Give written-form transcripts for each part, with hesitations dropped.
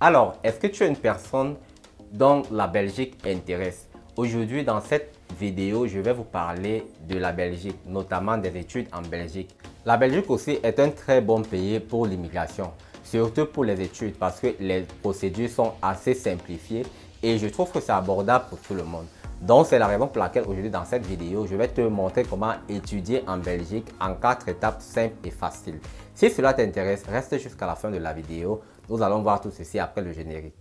Alors, est-ce que tu es une personne dont la Belgique intéresse? Aujourd'hui, dans cette vidéo, je vais vous parler de la Belgique, notamment des études en Belgique. La Belgique aussi est un très bon pays pour l'immigration, surtout pour les études parce que les procédures sont assez simplifiées et je trouve que c'est abordable pour tout le monde. Donc, c'est la raison pour laquelle aujourd'hui, dans cette vidéo, je vais te montrer comment étudier en Belgique en 4 étapes simples et faciles. Si cela t'intéresse, reste jusqu'à la fin de la vidéo. Nous allons voir tout ceci après le générique.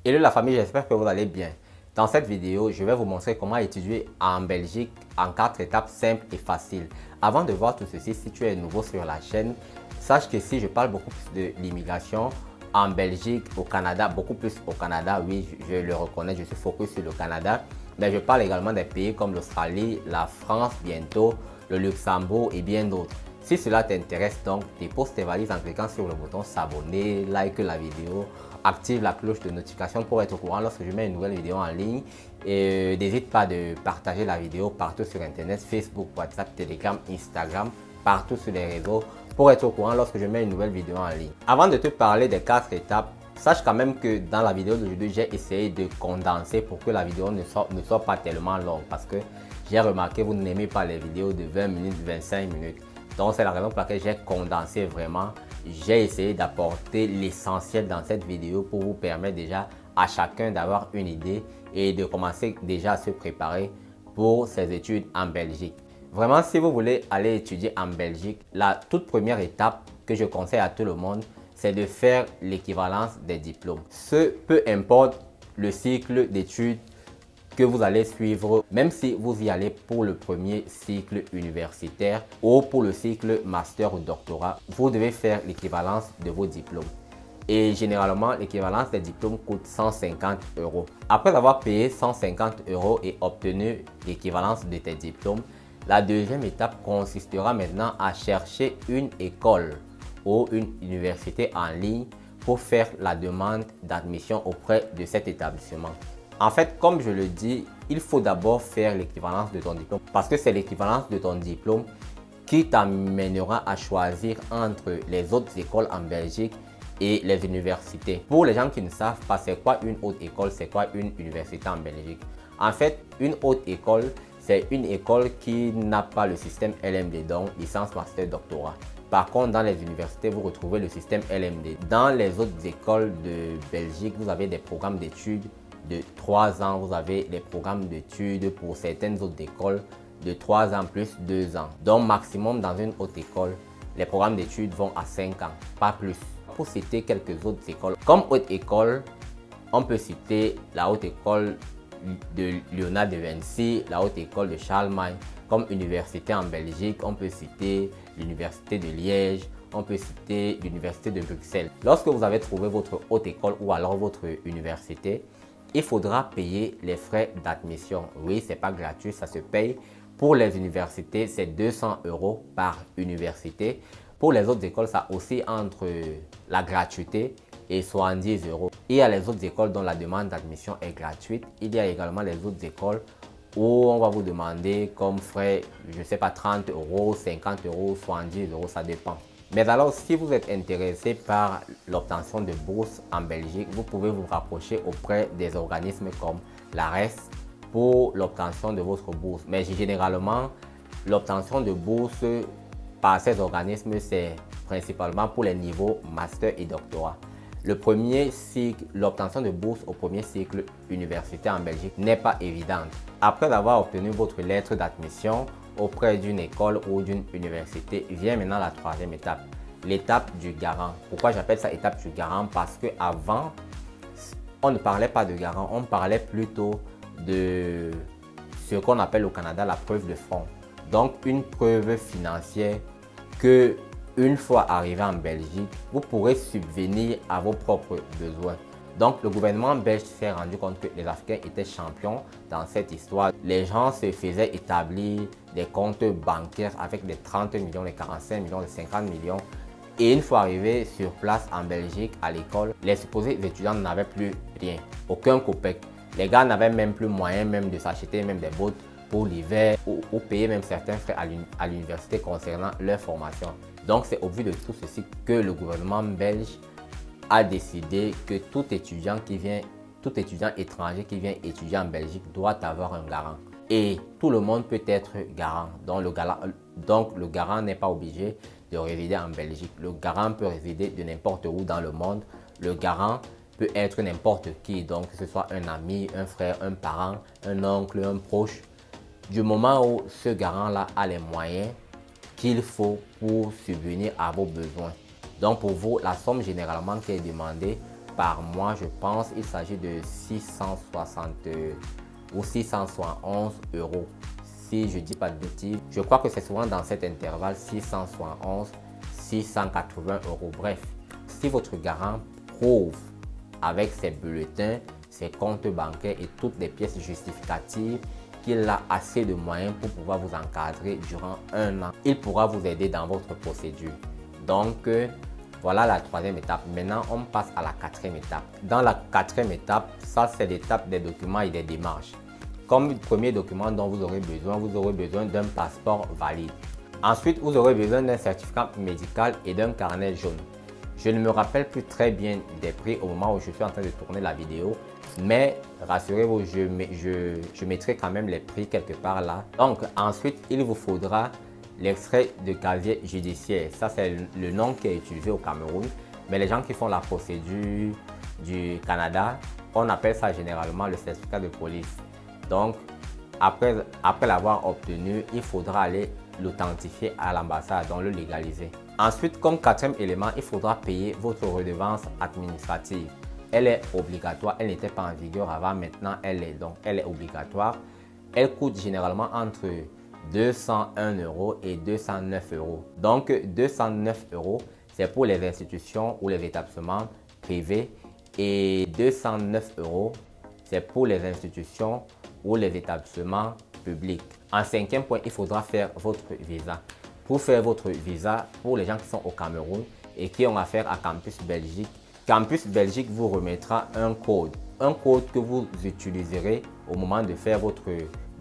Hello la famille, j'espère que vous allez bien. Dans cette vidéo, je vais vous montrer comment étudier en Belgique en 4 étapes simples et faciles. Avant de voir tout ceci, si tu es nouveau sur la chaîne, sache que si je parle beaucoup plus de l'immigration en Belgique, au Canada, beaucoup plus au Canada, oui, je le reconnais, je suis focus sur le Canada, mais je parle également des pays comme l'Australie, la France bientôt, le Luxembourg et bien d'autres. Si cela t'intéresse donc, dépose tes valises en cliquant sur le bouton s'abonner, like la vidéo, active la cloche de notification pour être au courant lorsque je mets une nouvelle vidéo en ligne. Et n'hésite pas de partager la vidéo partout sur Internet, Facebook, WhatsApp, Telegram, Instagram, partout sur les réseaux pour être au courant lorsque je mets une nouvelle vidéo en ligne. Avant de te parler des 4 étapes, sache quand même que dans la vidéo d'aujourd'hui, j'ai essayé de condenser pour que la vidéo ne soit pas tellement longue parce que j'ai remarqué que vous n'aimez pas les vidéos de 20 minutes, 25 minutes. Donc c'est la raison pour laquelle j'ai condensé vraiment. J'ai essayé d'apporter l'essentiel dans cette vidéo pour vous permettre déjà à chacun d'avoir une idée et de commencer déjà à se préparer pour ses études en Belgique. Vraiment, si vous voulez aller étudier en Belgique, la toute première étape que je conseille à tout le monde, c'est de faire l'équivalence des diplômes. Peu importe le cycle d'études que vous allez suivre, même si vous y allez pour le premier cycle universitaire ou pour le cycle master ou doctorat, vous devez faire l'équivalence de vos diplômes. Et généralement, l'équivalence des diplômes coûte 150 €. Après avoir payé 150 € et obtenu l'équivalence de tes diplômes, la deuxième étape consistera maintenant à chercher une école ou une université en ligne pour faire la demande d'admission auprès de cet établissement. En fait, comme je le dis, il faut d'abord faire l'équivalence de ton diplôme parce que c'est l'équivalence de ton diplôme qui t'amènera à choisir entre les autres écoles en Belgique et les universités. Pour les gens qui ne savent pas c'est quoi une haute école, c'est quoi une université en Belgique. En fait, une haute école, c'est une école qui n'a pas le système LMD, donc licence, master, doctorat. Par contre, dans les universités, vous retrouvez le système LMD. Dans les autres écoles de Belgique, vous avez des programmes d'études de 3 ans. Vous avez des programmes d'études pour certaines autres écoles de 3 ans plus 2 ans. Donc, maximum dans une haute école, les programmes d'études vont à 5 ans, pas plus. Pour citer quelques autres écoles, comme haute école, on peut citer la haute école de Léonard de Vinci, la haute école de Charlemagne. Comme université en Belgique, on peut citer l'université de Liège, on peut citer l'université de Bruxelles. Lorsque vous avez trouvé votre haute école ou alors votre université, il faudra payer les frais d'admission. Oui, ce n'est pas gratuit, ça se paye. Pour les universités, c'est 200 € par université. Pour les autres écoles, ça oscille entre la gratuité et 70 €. Il y a les autres écoles dont la demande d'admission est gratuite. Il y a également les autres écoles où on va vous demander comme frais, je ne sais pas, 30 €, 50 €, 70 €, ça dépend. Mais alors, si vous êtes intéressé par l'obtention de bourses en Belgique, vous pouvez vous rapprocher auprès des organismes comme l'ARES pour l'obtention de votre bourse. Mais généralement, l'obtention de bourse par ces organismes, c'est principalement pour les niveaux master et doctorat. Le premier cycle, l'obtention de bourse au premier cycle universitaire en Belgique n'est pas évidente. Après avoir obtenu votre lettre d'admission auprès d'une école ou d'une université, vient maintenant la troisième étape, l'étape du garant. Pourquoi j'appelle ça étape du garant? Parce qu'avant, on ne parlait pas de garant, on parlait plutôt de ce qu'on appelle au Canada la preuve de fonds. Donc une preuve financière que une fois arrivé en Belgique, vous pourrez subvenir à vos propres besoins. Donc le gouvernement belge s'est rendu compte que les Africains étaient champions dans cette histoire. Les gens se faisaient établir des comptes bancaires avec des 30 millions, des 45 millions, des 50 millions. Et une fois arrivés sur place en Belgique, à l'école, les supposés étudiants n'avaient plus rien, aucun copec. Les gars n'avaient même plus moyen même de s'acheter même des bottes pour l'hiver ou payer même certains frais à l'université concernant leur formation. Donc c'est au vu de tout ceci que le gouvernement belge a décidé que tout étudiant étranger qui vient étudier en Belgique doit avoir un garant. Et tout le monde peut être garant. Donc le garant n'est pas obligé de résider en Belgique. Le garant peut résider de n'importe où dans le monde. Le garant peut être n'importe qui, donc que ce soit un ami, un frère, un parent, un oncle, un proche. Du moment où ce garant-là a les moyens qu'il faut pour subvenir à vos besoins. Donc pour vous, la somme généralement qui est demandée par mois, je pense, il s'agit de 660 ou 671 euros. Si je ne dis pas de bêtises, je crois que c'est souvent dans cet intervalle 671, 680 euros. Bref, si votre garant prouve avec ses bulletins, ses comptes bancaires et toutes les pièces justificatives qu'il a assez de moyens pour pouvoir vous encadrer durant un an, il pourra vous aider dans votre procédure. Donc, voilà la troisième étape. Maintenant, on passe à la quatrième étape. Dans la quatrième étape, ça c'est l'étape des documents et des démarches. Comme premier document dont vous aurez besoin d'un passeport valide. Ensuite, vous aurez besoin d'un certificat médical et d'un carnet jaune. Je ne me rappelle plus très bien des prix au moment où je suis en train de tourner la vidéo, mais rassurez-vous, je mettrai quand même les prix quelque part là. Donc ensuite, il vous faudra l'extrait de casier judiciaire. Ça, c'est le nom qui est utilisé au Cameroun, mais les gens qui font la procédure du Canada, on appelle ça généralement le certificat de police. Donc après l'avoir obtenu, il faudra aller l'authentifier à l'ambassade, donc le légaliser. Ensuite, comme quatrième élément, il faudra payer votre redevance administrative. Elle est obligatoire, elle n'était pas en vigueur avant, maintenant elle est obligatoire. Elle coûte généralement entre 201 euros et 209 euros. Donc 209 euros, c'est pour les institutions ou les établissements privés et 209 euros, c'est pour les institutions ou les établissements publics. En cinquième point, il faudra faire votre visa. Pour faire votre visa, pour les gens qui sont au Cameroun et qui ont affaire à Campus Belgique, Campus Belgique vous remettra un code que vous utiliserez au moment de faire votre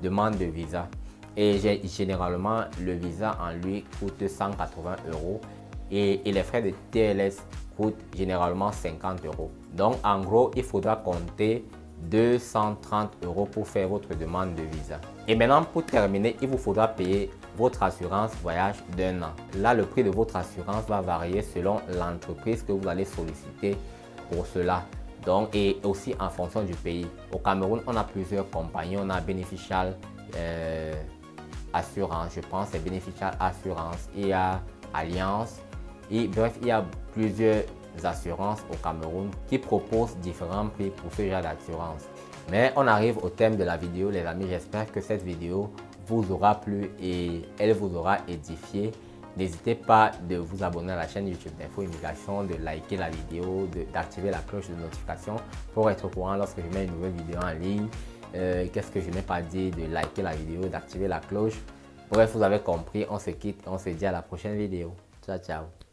demande de visa. Et généralement, le visa en lui coûte 180 euros et les frais de TLS coûtent généralement 50 euros. Donc en gros, il faudra compter 230 euros pour faire votre demande de visa. Et maintenant, pour terminer, il vous faudra payer votre assurance voyage d'un an. Là, le prix de votre assurance va varier selon l'entreprise que vous allez solliciter pour cela. Donc, et aussi en fonction du pays. Au Cameroun, on a plusieurs compagnies. On a Beneficial Assurance, je pense, c'est Beneficial Assurance. Il y a Alliance. Et bref, il y a plusieurs assurances au Cameroun qui proposent différents prix pour ce genre d'assurance. Mais on arrive au thème de la vidéo, les amis. J'espère que cette vidéo vous aura plu et elle vous aura édifié. N'hésitez pas de vous abonner à la chaîne YouTube d'Info Immigration, de liker la vidéo, d'activer la cloche de notification pour être au courant lorsque je mets une nouvelle vidéo en ligne. Qu'est-ce que je n'ai pas dit? De liker la vidéo, d'activer la cloche. Bref, vous avez compris, on se quitte, on se dit à la prochaine vidéo. Ciao, ciao.